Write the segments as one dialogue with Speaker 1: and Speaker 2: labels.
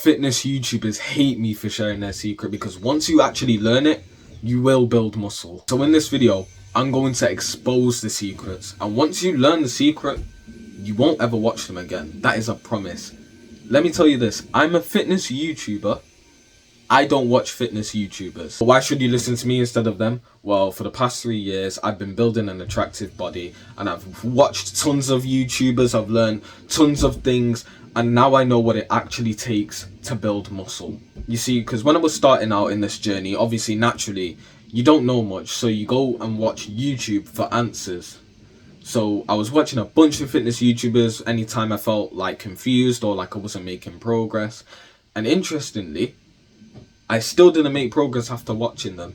Speaker 1: Fitness YouTubers hate me for sharing their secret because once you actually learn it, you will build muscle. So in this video, I'm going to expose the secrets, and once you learn the secret, you won't ever watch them again. That is a promise. Let me tell you this, I'm a fitness YouTuber. I don't watch fitness YouTubers. Why should you listen to me instead of them? Well, for the past 3 years, I've been building an attractive body and I've watched tons of YouTubers, I've learned tons of things, and now I know what it actually takes to build muscle. You see, because when I was starting out in this journey, obviously, naturally, you don't know much, so you go and watch YouTube for answers. So I was watching a bunch of fitness YouTubers anytime I felt like confused or like I wasn't making progress. And interestingly, I still didn't make progress after watching them.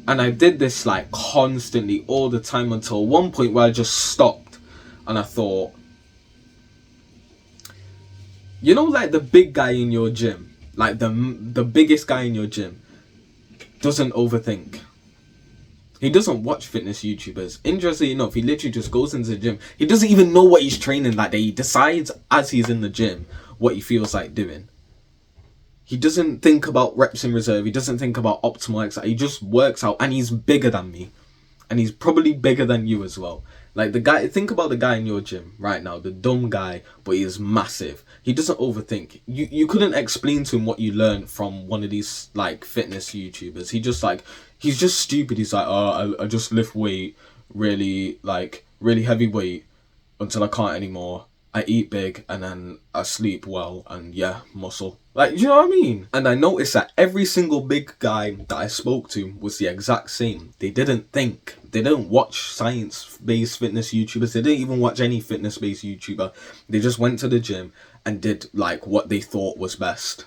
Speaker 1: And I did this like constantly all the time until one point where I just stopped and I thought, you know, like the big guy in your gym, like the biggest guy in your gym doesn't overthink. He doesn't watch fitness YouTubers. Interestingly enough, he literally just goes into the gym. He doesn't even know what he's training that day. He decides as he's in the gym what he feels like doing. He doesn't think about reps in reserve. He doesn't think about optimal exercise. He just works out, and he's bigger than me. And he's probably bigger than you as well. Like the guy, think about the guy in your gym right now, the dumb guy, but he is massive. He doesn't overthink. You couldn't explain to him what you learned from one of these like fitness YouTubers. He's just stupid. He's like, oh, I just lift weight, really heavy weight until I can't anymore. I eat big and then I sleep well and yeah, muscle. Like, you know what I mean? And I noticed that every single big guy that I spoke to was the exact same. They didn't think. They didn't watch science-based fitness YouTubers. They didn't even watch any fitness-based YouTuber. They just went to the gym and did like what they thought was best.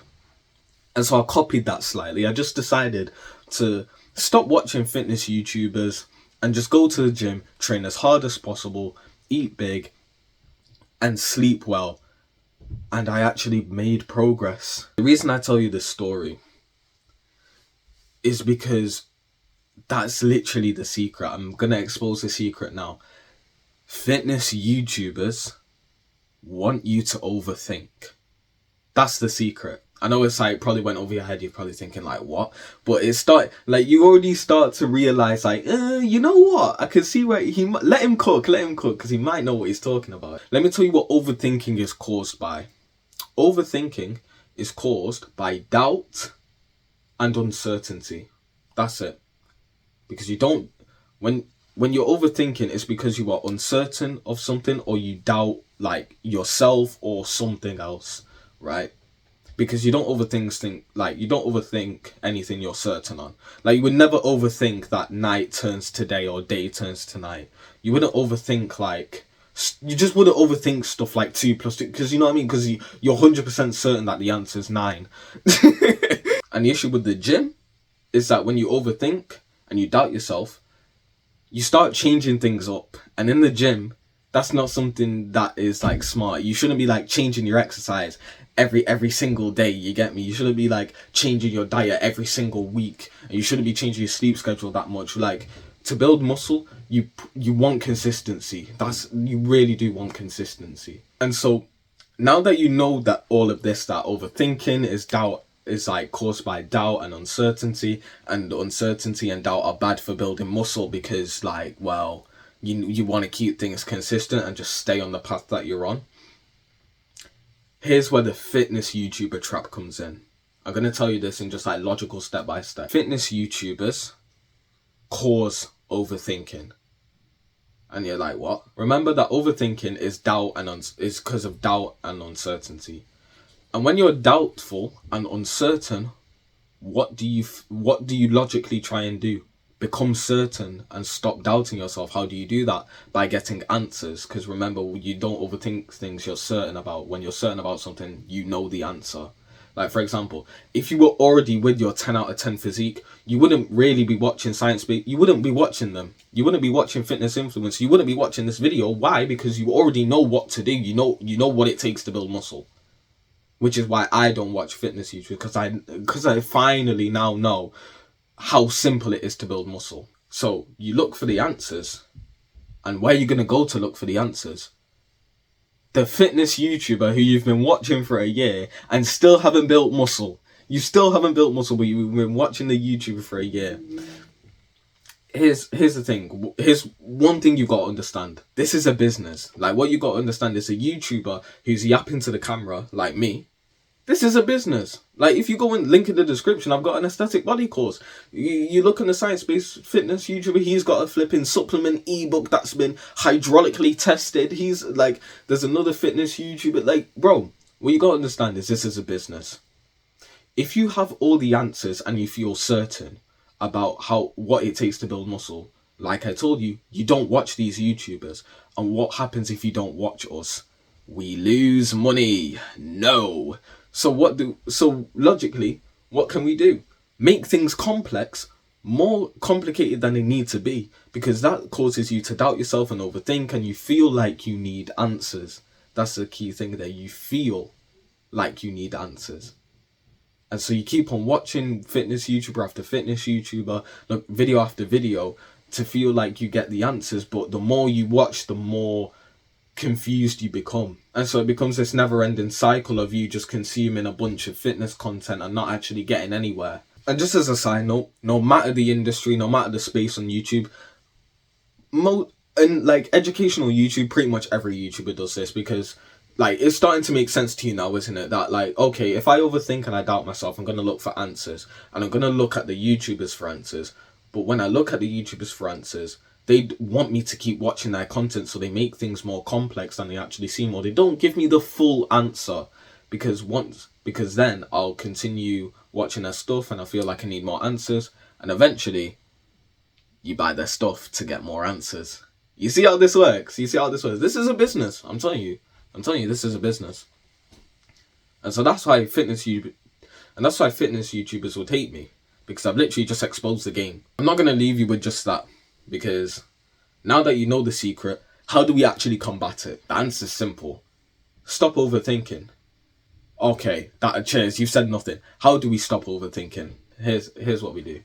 Speaker 1: And so I copied that slightly. I just decided to stop watching fitness YouTubers and just go to the gym, train as hard as possible, eat big, and sleep well. And I actually made progress. The reason I tell you this story is because that's literally the secret. I'm gonna expose the secret now. Fitness YouTubers want you to overthink. That's the secret. I know it's like probably went over your head. You're probably thinking like, what? But it started like you already start to realize like, you know what? I can see where let him cook because he might know what he's talking about. Let me tell you what overthinking is caused by. Overthinking is caused by doubt and uncertainty. That's it. Because you don't when you're overthinking, it's because you are uncertain of something or you doubt like yourself or something else, right? Because you don't overthink anything you're certain on. Like you would never overthink that night turns to day or day turns to night. You wouldn't overthink you just wouldn't overthink stuff like 2 + 2 because you know what I mean. Because you're 100% certain that the answer is 9. And the issue with the gym is that when you overthink and you doubt yourself, you start changing things up. And in the gym, that's not something that is like smart. You shouldn't be like changing your exercise every single day, you get me? You shouldn't be like changing your diet every single week, and you shouldn't be changing your sleep schedule that much. Like to build muscle, you want consistency. You really do want consistency. And so now that you know that all of this, that overthinking is like caused by doubt and uncertainty, and uncertainty and doubt are bad for building muscle because like, well, you want to keep things consistent and just stay on the path that you're on. Here's where the fitness YouTuber trap comes in. I'm going to tell you this in just like logical step by step. Fitness YouTubers cause overthinking. And you're like, what? Remember that overthinking is doubt and is because of doubt and uncertainty. And when you're doubtful and uncertain, what do you logically try and do? Become certain and stop doubting yourself. How do you do that? By getting answers. Because remember, you don't overthink things you're certain about. When you're certain about something, you know the answer. Like, for example, if you were already with your 10 out of 10 physique, you wouldn't really be watching science-based. You wouldn't be watching them. You wouldn't be watching fitness influence. You wouldn't be watching this video. Why? Because you already know what to do. You know what it takes to build muscle. Which is why I don't watch fitness YouTubers. Because I finally now know how simple it is to build muscle. So you look for the answers, and where you're going to go to look for the answers? The fitness YouTuber who you've been watching for a year and still haven't built muscle. You still haven't built muscle, but you've been watching the YouTuber for a year. Here's the thing. Here's one thing you got to understand. This is a business. Like, what you got to understand is a YouTuber who's yapping to the camera, like me. This is a business. Like, if you go and link in the description, I've got an aesthetic body course. You look on the science-based fitness YouTuber, he's got a flipping supplement ebook that's been hydraulically tested. He's like, there's another fitness YouTuber. Like, bro, what you got to understand is this is a business. If you have all the answers and you feel certain about what it takes to build muscle, like I told you, you don't watch these YouTubers. And what happens if you don't watch us? We lose money. No. So logically, what can we do? Make things complex, more complicated than they need to be, because that causes you to doubt yourself and overthink, and you feel like you need answers. That's the key thing there. You feel like you need answers. And so you keep on watching fitness YouTuber after fitness YouTuber, look, video after video, to feel like you get the answers. But the more you watch, the more confused you become. And so it becomes this never-ending cycle of you just consuming a bunch of fitness content and not actually getting anywhere. And just as a side note, no matter the industry, no matter the space on YouTube, and like educational YouTube, pretty much every YouTuber does this, because like, it's starting to make sense to you now, isn't it? That like, okay, if I overthink and I doubt myself, I'm going to look for answers. And I'm going to look at the YouTubers for answers. But when I look at the YouTubers for answers, they want me to keep watching their content, so they make things more complex than they actually seem, or they don't give me the full answer. Because then I'll continue watching their stuff and I feel like I need more answers. And eventually, you buy their stuff to get more answers. You see how this works? This is a business, I'm telling you, this is a business. And so that's why fitness YouTubers would hate me, because I've literally just exposed the game. I'm not going to leave you with just that, because now that you know the secret, how do we actually combat it? The answer's simple. Stop overthinking. Okay, cheers, you've said nothing. How do we stop overthinking? Here's what we do.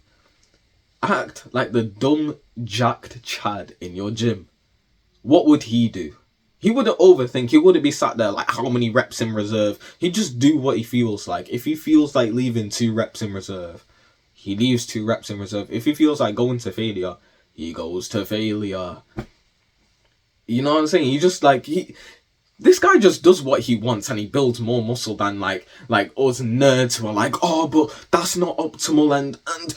Speaker 1: Act like the dumb, jacked Chad in your gym. What would he do? He wouldn't overthink. He wouldn't be sat there like, how many reps in reserve? He'd just do what he feels like. If he feels like leaving 2 reps in reserve, he leaves 2 reps in reserve. If he feels like going to failure, he goes to failure. You know what I'm saying? He just like, this guy just does what he wants, and he builds more muscle than like us nerds who are like, oh, but that's not optimal, and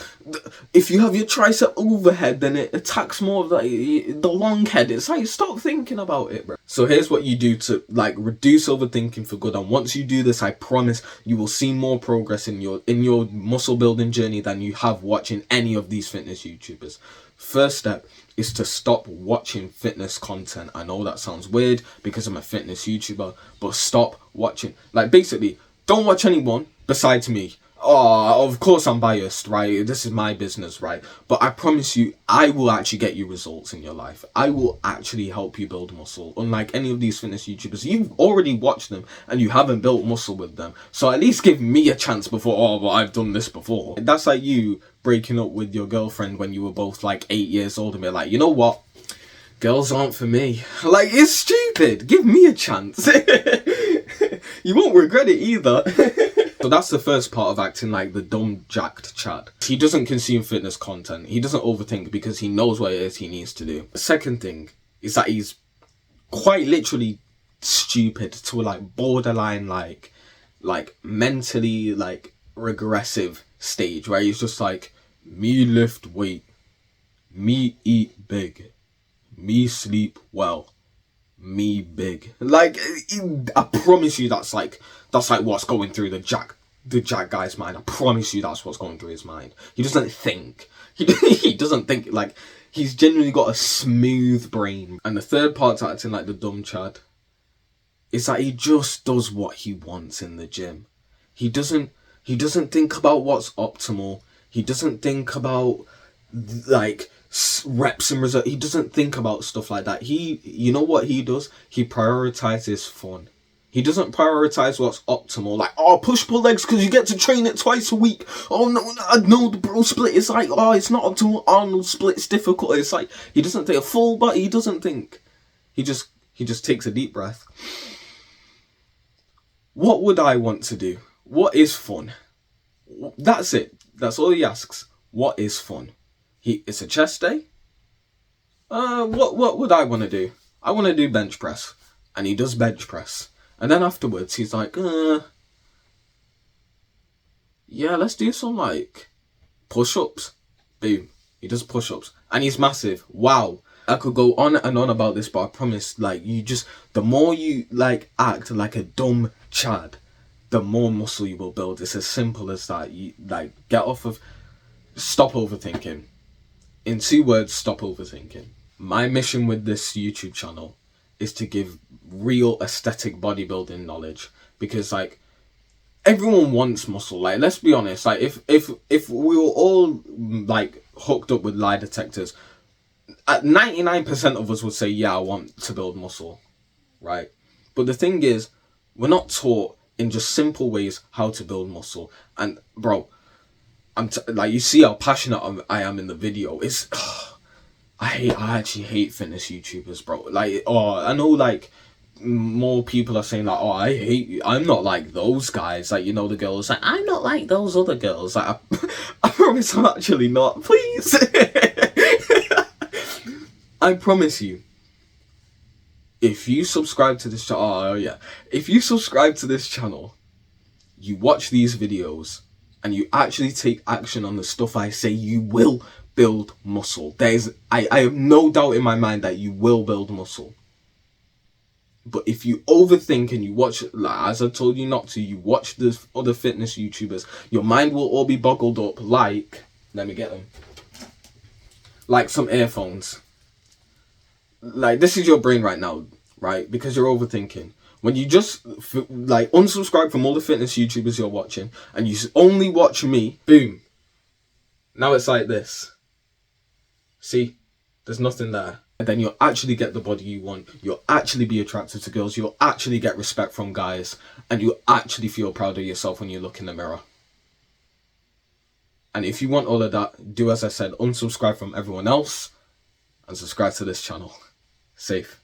Speaker 1: if you have your tricep overhead, then it attacks more of the long head. It's like, stop thinking about it, bro. So here's what you do to like reduce overthinking for good. And once you do this, I promise you will see more progress in your muscle building journey than you have watching any of these fitness YouTubers. First step is to stop watching fitness content. I know that sounds weird because I'm a fitness YouTuber, but stop watching. Like, basically, don't watch anyone besides me. Oh, of course I'm biased, right? This is my business, right? But I promise you, I will actually get you results in your life. I will actually help you build muscle. Unlike any of these fitness YouTubers, you've already watched them and you haven't built muscle with them. So at least give me a chance before, oh, well, I've done this before. That's like you breaking up with your girlfriend when you were both like 8 years old and be like, you know what? Girls aren't for me. Like, it's stupid. Give me a chance. You won't regret it either. So that's the first part of acting like the dumb, jacked Chad. He doesn't consume fitness content. He doesn't overthink because he knows what it is he needs to do. The second thing is that he's quite literally stupid to a like borderline like mentally like regressive stage where he's just like, me lift weight, me eat big, me sleep well, me big. Like, I promise you that's like what's going through the Jack guy's mind. I promise you that's what's going through his mind. He doesn't think. He doesn't think. Like, he's genuinely got a smooth brain. And the third part to acting like the dumb Chad is that he just does what he wants in the gym. He doesn't think about what's optimal. He doesn't think about like reps and reserve. He doesn't think about stuff like that. You know what he does? He prioritizes fun. He doesn't prioritize what's optimal. Like, oh, push-pull legs because you get to train it twice a week. Oh, no, the bro split is like, oh, it's not optimal. Arnold split's difficult. It's like, he doesn't take a full body. He doesn't think. He just takes a deep breath. What would I want to do? What is fun? That's it. That's all he asks. What is fun? It's a chest day. What would I want to do? I want to do bench press, and he does bench press, and then afterwards he's like, yeah, let's do some like push-ups. Boom, he does push-ups, and he's massive. Wow, I could go on and on about this, but I promise, like, the more you like act like a dumb Chad, the more muscle you will build. It's as simple as that. You like stop overthinking. In 2 words, stop overthinking. My mission with this YouTube channel is to give real aesthetic bodybuilding knowledge, because like everyone wants muscle. Like, let's be honest, like if we were all like hooked up with lie detectors, 99% of us would say, yeah, I want to build muscle, right? But the thing is, we're not taught in just simple ways how to build muscle. And bro, like, you see how passionate I am in the video. It's I actually hate fitness YouTubers, bro. Like, I know like more people are saying like, oh, I hate you. I'm not like those guys. Like, you know, the girls like, I'm not like those other girls. Like, I promise I'm actually not. Please. I promise you, if you subscribe to this channel, if you subscribe to this channel, you watch these videos, and you actually take action on the stuff I say, you will build muscle. I have no doubt in my mind that you will build muscle. But if you overthink and you watch, like, as I told you not to, you watch the other fitness YouTubers, your mind will all be boggled up like, let me get them, like some earphones. Like, this is your brain right now, right? Because you're overthinking. When you just like unsubscribe from all the fitness YouTubers you're watching, and you only watch me, boom, now it's like this. See, there's nothing there. And then you'll actually get the body you want. You'll actually be attracted to girls. You'll actually get respect from guys, and you'll actually feel proud of yourself when you look in the mirror. And if you want all of that, do as I said, unsubscribe from everyone else and subscribe to this channel. Safe.